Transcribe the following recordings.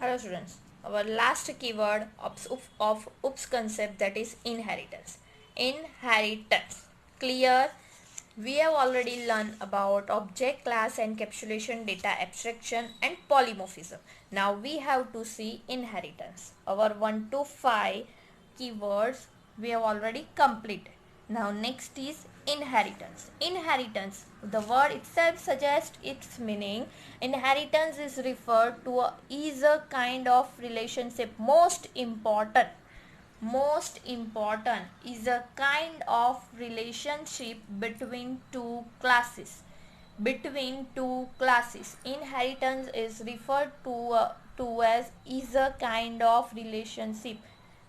Hello students, our last keyword of OOPS concept, that is inheritance. Inheritance. Clear? We have already learned about object class encapsulation, data abstraction and polymorphism. Now we have to see inheritance. Our 1 to 5 keywords we have already completed. Now next is inheritance. Inheritance, the word itself suggests its meaning. Inheritance is referred to is a kind of relationship. Most important is a kind of relationship between two classes. Inheritance is referred to as is a kind of relationship.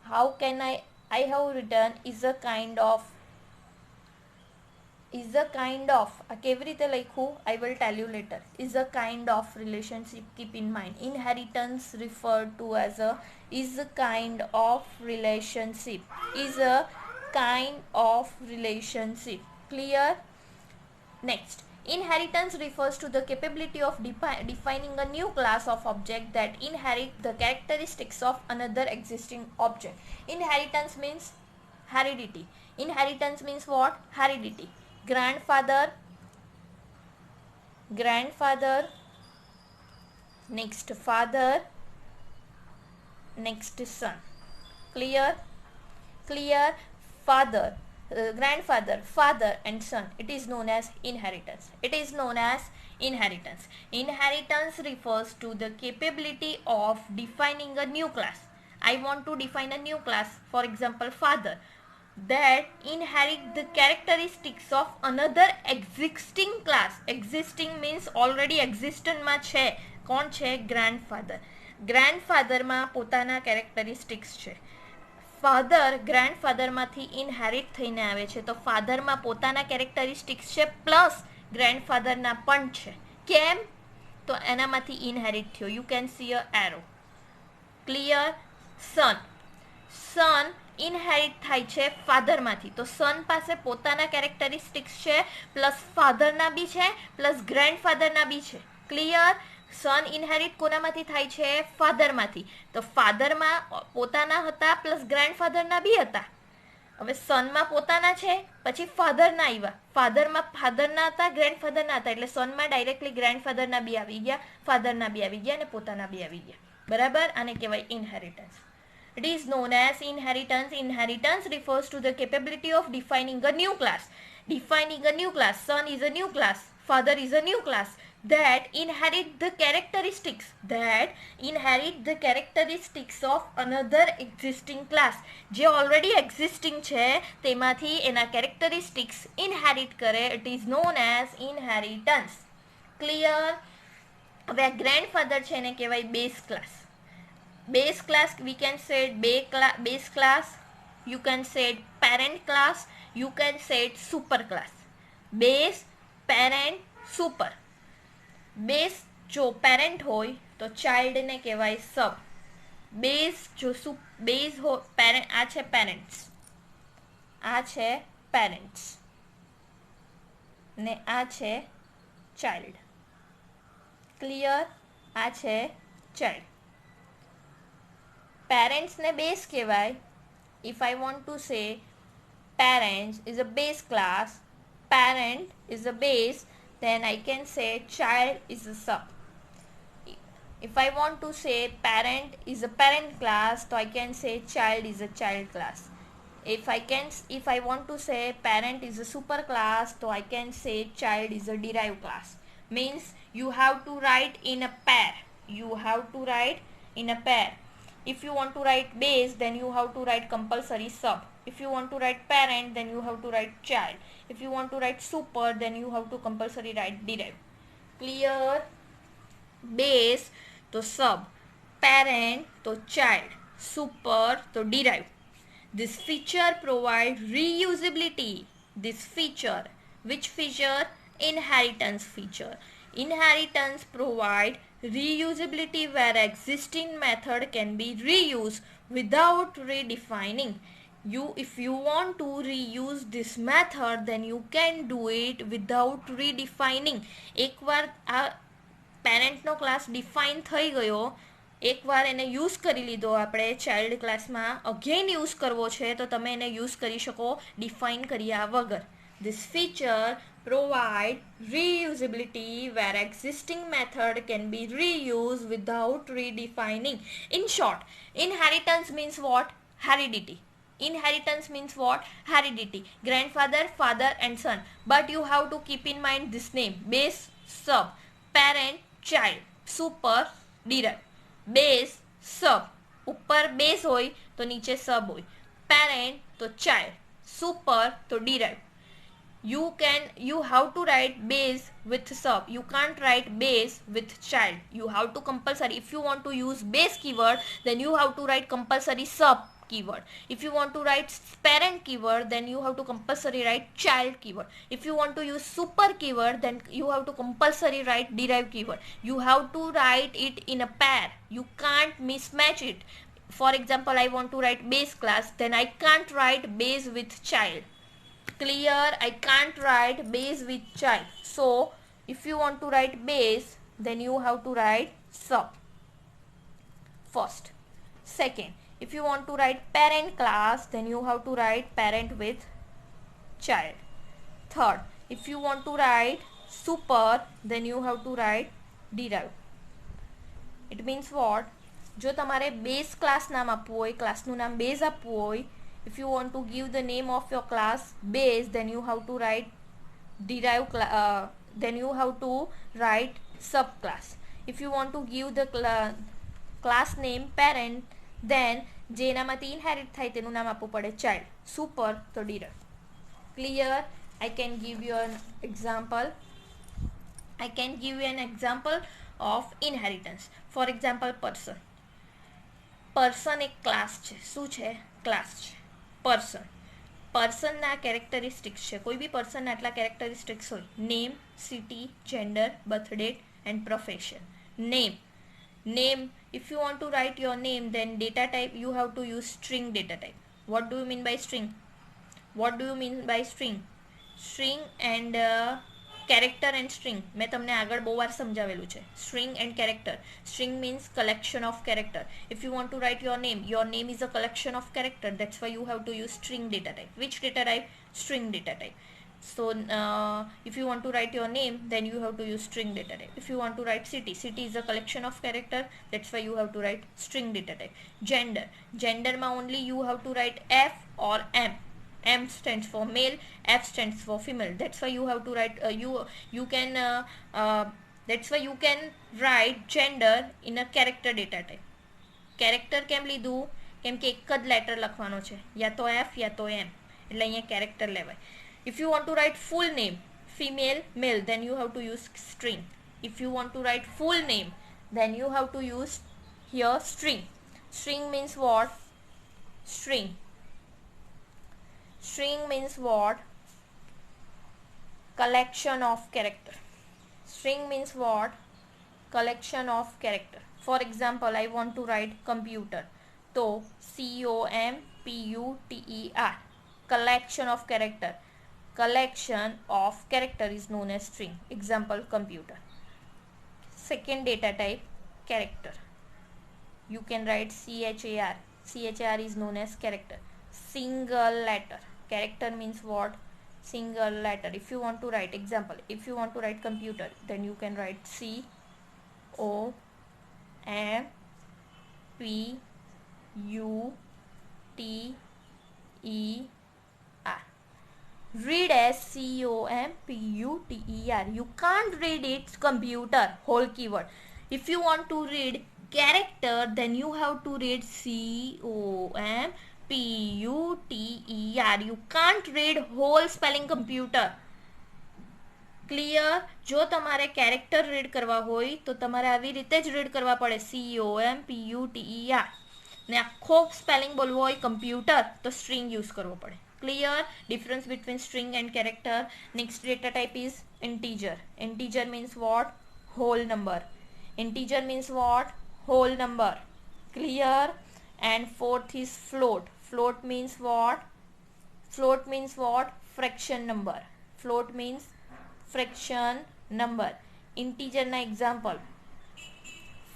How can I have written is a kind of કેવી રીતે લખું I will tell you later. Is a kind of relationship. Keep in mind, inheritance referred to as a is a kind of relationship. Is a kind of relationship. Clear? Next, inheritance refers to the capability of defining a new class of object that inherit the characteristics of another existing object. Inheritance means heredity. Inheritance means what? Heredity. Grandfather, next father, next son. Clear? Father, grandfather, father and son. It is known as inheritance. Inheritance refers to the capability of defining a new class. I want to define a new class, for example father, that inherit the characteristics of another existing class. Existing means already existent માં છે. કોણ છે? Grandfather. Grandfather માં પોતાના characteristics છે. Father ગ્રેન્ડફાધરમાંથી inherit થઈને આવે છે, તો ફાધરમાં પોતાના કેરેક્ટરિસ્ટિક્સ છે પ્લસ ગ્રેન્ડફાધરના પણ છે. કેમ? તો એનામાંથી ઇનહેરિટ થયો. You can see a arrow. Clear? Son inherit થાય છે ફાધરમાંથી, તો સન પાસે પોતાના કેરેક્ટરિસ્ટિક્સ છે પ્લસ ફાધરના બી છે પ્લસ ગ્રેન્ડફાધરના બી છે. ક્લિયર? સન ઇનહેરિટ કોનામાંથી થાય છે? ફાધરમાંથી. તો ફાધરમાં પોતાના હતા પ્લસ ગ્રેન્ડફાધરના બી હતા. હવે સનમાં પોતાના છે પછી ફાધરના આવ્યા, ફાધરમાં ફાધરના હતા ગ્રેન્ડફાધરના હતા, એટલે સનમાં ડાયરેક્ટલી ગ્રેન્ડફાધરના બી આવી ગયા, ફાધરના બી આવી ગયા અને પોતાના બી આવી ગયા. બરાબર? આને કહેવાય inheritance. It is known as inheritance. Inheritance refers to the capability of defining a new class. Son is a new class. Father is a new class that inherit the characteristics of another existing class. જે already existing છે તેમાંથી એના characteristics inherit કરે. It is known as inheritance. Clear? હવે આ grandfather છે એને કહેવાય base class. Base class, we can say base class, you can say parent class, you can say super class. Base, parent, super. Base જો parent હોય તો child ને કહેવાય sub. Base જો base હો parent, આ છે parents ને આ છે child. Clear? આ છે child. Parents ne base કહેવાય. If I want to say parents is a base class, parent is a base, then I can say child is a sub. If I want to say parent is a parent class, so I can say child is a child class. If I want to say parent is a super class, so I can say child is a derived class. Means you have to write in a pair. If you want to write base, then you have to write compulsory sub. If you want to write parent, then you have to write child. If you want to write super, then you have to compulsory write derived. Clear? Base to sub, parent to child, super to derived. This feature provides reusability. Which feature? Inheritance feature. Inheritance provide reusability where existing method can be reused without redefining. If you want to reuse this method, then you can do it without redefining. એકવાર આ પેરેન્ટનો class define થઈ ગયો એકવાર એને use કરી લીધો આપણે child ક્લાસમાં, અગેન યુઝ કરવો છે તો તમે એને યુઝ કરી શકો ડિફાઇન કર્યા વગર. This feature provide reusability where existing method can be reused without redefining. In short, inheritance means what? Heredity. Inheritance means what? Heredity. Grandfather, father and son. But you have to keep in mind this name. Base, sub. Parent, child. Super, derive. Base sub, ઉપર base હોય તો નીચે sub હોય, parent તો child, super તો derive. You have to write base with sub, you can't write base with child. You have to compulsory, if you want to use base keyword then you have to write compulsory sub keyword. If you want to write parent keyword then you have to compulsory write child keyword. If you want to use super keyword then you have to compulsory write derived keyword. You have to write it in a pair, you can't mismatch it. For example, I want to write base class, then I can't write base with child. Clear? I can't write base with child. So if you want to write base then you have to write sub first. Second, if you want to write parent class then you have to write parent with child. Third, if you want to write super then you have to write derived. It means what? જો તમારે base class નામ આપવું હોય, ક્લાસનું નામ base આપવું હોય, if you want to give the name of your class base then you have to write derived then you have to write subclass. If you want to give the class name parent then જેનામાંથી inherit થાય તેનું નામ આપવું પડે child, super તો derive. Clear? I can give you an example. I can give you an example of inheritance. For example, person. Person એક class છે. શું છે? ક્લાસ છે. પર્સન, પર્સનના કેરેક્ટરિસ્ટિક્સ છે. કોઈ બી પર્સનના આટલા કેરેક્ટરિસ્ટિક્સ હોય: name, city, gender, birth date and profession. Name, name, if you want to write your name then data type you have to use string data type. What do you mean by string? What do you mean by string? String and character and string મેં તમને આગળ બહુ વાર સમજાવેલું છે. string and character. string means collection of character. If you want to write your name is a collection of character, that's why you have to use string data type. Which data type? String data type. So if you want to write your name then you have to use string data type. If you want to write city is a collection of character, that's why you have to write string data type. Gender ma only you have to write F or M. M stands for male, F stands for female, that's why you have to write that's why you can write gender in a character data type. Character કેમ લીધું? કેમ કે એક જ letter લખવાનો છે, યા તો F યા તો M, એટલે અહીંયા character લેવાય. If you want to write full name, female, male, then you have to use string. If you want to write full name, then you have to use here string. String means what? String. String means what? Collection of character. String means what? Collection of character. For example, I want to write computer. So COMPUTER. Collection of character. Collection of character is known as string. Example, computer. Second data type, character. You can write CHAR. CHAR is known as character. Single letter. Character means what? Single letter. If you want to write, example, if you want to write computer, then you can write COMPUTER. Read as COMPUTER. You can't read it computer, whole keyword. If you want to read character, then you have to read COMPUTER. You can't read whole spelling computer. Clear? જો તમારે character read કરવા હોય તો તમારે આવી રીતે જ read કરવા પડે, COMPUTER. ને આખો સ્પેલિંગ બોલવો હોય કમ્પ્યુટર તો સ્ટ્રિંગ યુઝ કરવો પડે. Clear? Difference between string and character. Next data type is integer. Integer means what? Whole number. Integer means what? Whole number. Clear? And fourth is float. Float means what? Float means what? Fraction number. Float means fraction number. Integer na example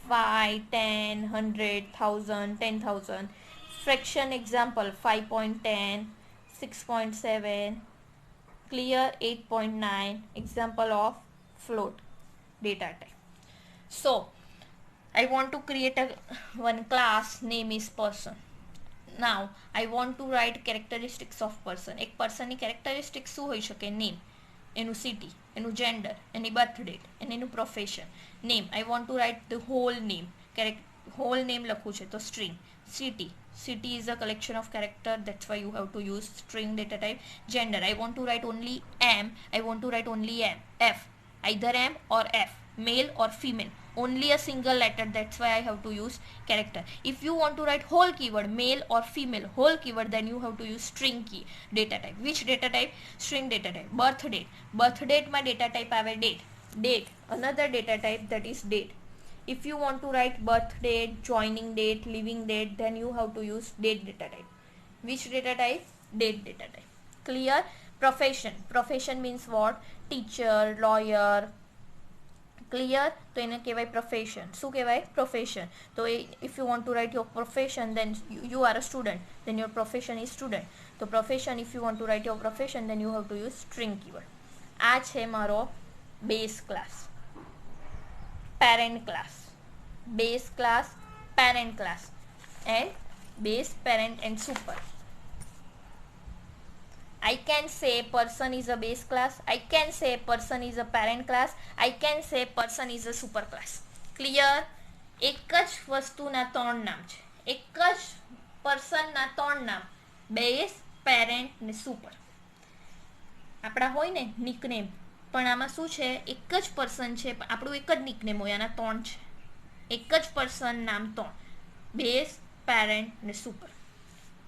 5, 10, 100, 1000, 10,000. Fraction example 5.10, 6.7, clear 8.9. Example of float data type. So I want to create one class, name is person. Now I want to write characteristics of person. એક પર્સનની characteristics શું હોઈ શકે? Name, એનું city, એનું gender, એની birth date અને એનું profession. Name, I want to write the whole name. Whole name લખવું છે તો string. City is a collection of character, that's why you have to use string data type. Gender, I want to write only F, either M or F, male or female, only a single letter, that's why I have to use character. If you want to write whole keyword, male or female, whole keyword, then you have to use string key data type. Which data type? String data type. Birth date my data type આવે date, another data type, that is date. If you want to write birth date, joining date, leaving date, then you have to use date data type. Which data type? Date data type. Clear? Profession means what? Teacher, lawyer. Clear? તો એને કહેવાય profession. શું કહેવાય? Profession. તો if you want to write your profession, then you are a student, then your profession is student. તો profession, if you want to write your profession, then you have to use string keyword. આ છે મારો base class, parent class, base class, parent class, and base, parent and super. I can say person is a base class, I can say person is a parent class, I can say person is a super class. Clear? એક જ વસ્તુના ત્રણ નામ છે, એક જ પર્સનના ત્રણ નામ, બેઝ, પેરેન્ટ ને સુપર. આપણા હોય ને નિકનેમ, પણ આમાં શું છે, એક જ પર્સન છે, આપણું એક જ નિકનેમ હોય, આના ત્રણ છે. એક જ પર્સન નામ ત્રણ, બેઝ, પેરેન્ટ ને સુપર.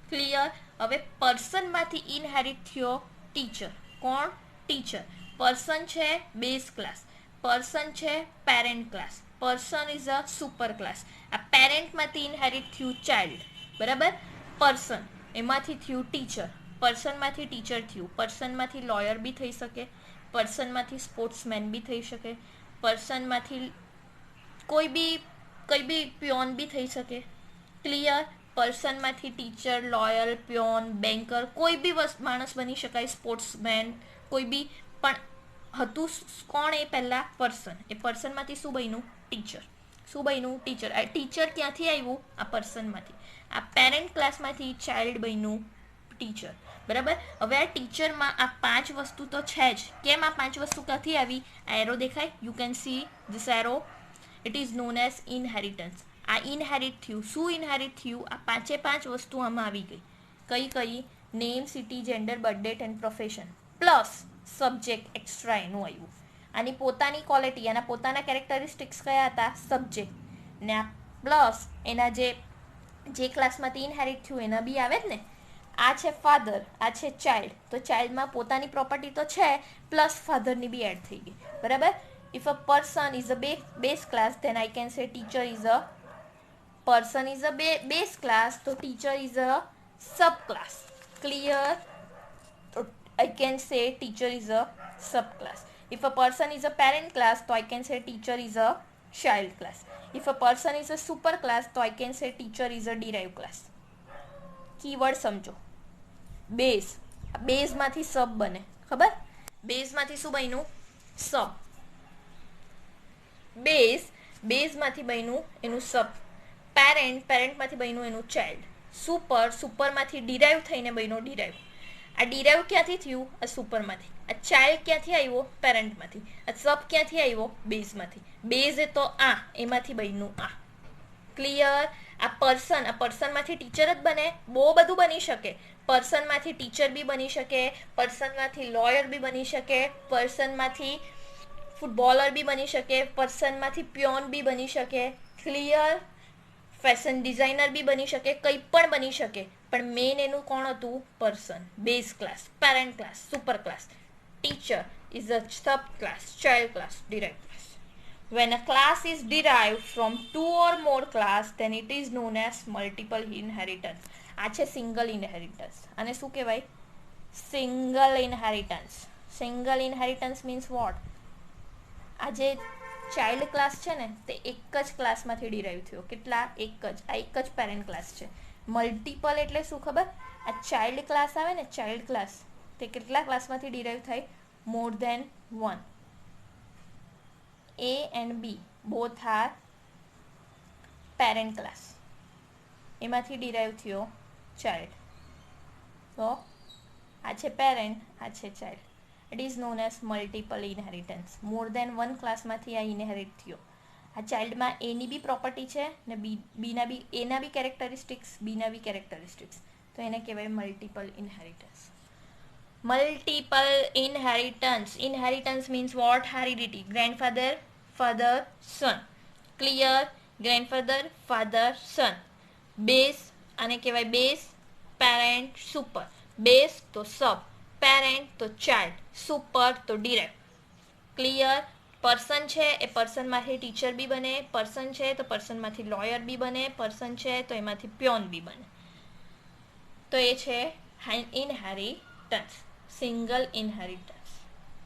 ક્લિયર? હવે પર્સનમાંથી ઇનહેરિટ થયો ટીચર. કોણ? ટીચર. પર્સન છે બેઝ ક્લાસ, પર્સન છે parent class, person is a super class. આ પેરેન્ટમાંથી ઇનહેરિટ થયું ચાઇલ્ડ, બરાબર? પર્સન એમાંથી થયું ટીચર, પર્સનમાંથી ટીચર થયું, પર્સનમાંથી લોયર બી થઈ શકે, પર્સનમાંથી સ્પોર્ટ્સમેન બી થઈ શકે, પર્સનમાંથી કોઈ બી પ્યોન બી થઈ શકે. ક્લિયર? પર્સનમાંથી ટીચર, લોયર, પ્યોન, બેન્કર, કોઈ બી માણસ બની શકાય, સ્પોર્ટ્સમેન, કોઈ બી. પણ હતું કોણ એ પહેલાં? પર્સન. એ પર્સનમાંથી શું બન્યું? ટીચર. શું બન્યું? ટીચર. આ ટીચર ક્યાંથી આવ્યું? આ પર્સનમાંથી. આ પેરેન્ટ ક્લાસમાંથી ચાઇલ્ડ બન્યું ટીચર, બરાબર? હવે આ ટીચરમાં આ પાંચ વસ્તુ તો છે જ. કેમ આ પાંચ વસ્તુ ક્યાંથી આવી? આ એરો દેખાય? You can see this arrow. It is known as inheritance. આ ઇનહેરિટ થયું. શું ઇનહેરિટ થયું? આ પાંચે પાંચ વસ્તુ આમાં આવી ગઈ. કઈ? Name, city, gender, birth date and profession, plus subject extra એનું આવ્યું. આની પોતાની ક્વોલિટી, આના પોતાના કેરેક્ટરિસ્ટિક્સ કયા હતા? સબ્જેક્ટ. ને આ પ્લસ એના જે ક્લાસમાંથી ઇનહેરિટ થયું એના બી આવે જ ને. આ છે ફાધર, આ છે ચાઇલ્ડ, તો ચાઇલ્ડમાં પોતાની પ્રોપર્ટી તો છે, પ્લસ ફાધરની બી એડ થઈ ગઈ, બરાબર? If a person is a base class, then I can say teacher is a person is a base class, so teacher is a subclass. Clear? So I can say teacher is a subclass. If a person is a parent class, so I can say teacher is a child class. If a person is a super class, so I can say teacher is a derived class. Keyword સમજો. Base, બેઝમાંથી સબ બને, ખબર? બેઝમાંથી શું બન્યું? સબ. બેઝમાંથી બન્યું એનું સબ. પેરેન્ટમાંથી બન્યું એનું child. સુપરમાંથી derive થઈને બન્યો ડિરાઈવ. આ ડિરાઈવ ક્યાંથી થયું? આ સુપરમાંથી. આ ચાઇલ્ડ ક્યાંથી આવ્યો? પેરેન્ટમાંથી. આ સબ ક્યાંથી આવ્યો? બેઝમાંથી. બેઝ એ તો આ, એમાંથી બન્યું આ. ક્લિયર? આ પર્સનમાંથી ટીચર જ બને? બહુ બધું બની શકે. પર્સનમાંથી ટીચર બી બની શકે, પર્સનમાંથી લોયર બી બની શકે, પર્સનમાંથી ફૂટબોલર બી બની શકે, પર્સનમાંથી પ્યોન બી બની શકે. ક્લિયર? ફેશન ડિઝાઇનર બી બની શકે, કંઈ પણ બની શકે, પણ મેઇન એનું કોણ હતું? Person. Base class, parent class, super class. Teacher is a sub class, child class, derived class. When a class is derived from two or more class, then it is known as multiple inheritance. આ છે single inheritance. આને શું કહેવાય? Single inheritance. Single inheritance means vote? આ જે child class છે ને તે એક જ ક્લાસમાંથી ડિરાઈવ થયો. કેટલા? એક જ પેરેન્ટ ક્લાસ છે. મલ્ટિપલ એટલે શું ખબર? આ ચાઇલ્ડ ક્લાસ આવે ને, ચાઇલ્ડ ક્લાસ તે કેટલા ક્લાસમાંથી ડિરાઈવ થાય? More than one. A and B both are parent class. એમાંથી ડિરાઈવ થયો ચાઇલ્ડ. તો આ છે પેરેન્ટ, આ છે child. It is known as multiple inheritance. More than one ક્લાસમાંથી આ ઇનહેરિટ થયો. આ ચાઇલ્ડમાં એની બી પ્રોપર્ટી છે ને બીના બી, એના બી કેરેક્ટરિસ્ટિક્સ, બીના બી કેરેક્ટરિસ્ટિક્સ. તો એને કહેવાય multiple inheritance. Multiple inheritance. Inheritance means what? Heredity. Grandfather, father, son. Clear? Grandfather, father, son. Base, આને કહેવાય બેઝ. Parent, super. બેઝ તો સબ, પેરેન્ટ તો ચાઇલ્ડ, સુપર તો ડિરેક્ટ. ક્લિયર? પર્સન છે એ પર્સનમાંથી ટીચર બી બને, પર્સન છે તો પર્સનમાંથી લોયર બી બને, પર્સન છે તો એમાંથી પ્યોન બી બને. તો એ છે ઇનહેરિટન્સ, સિંગલ ઇનહેરિટન્સ.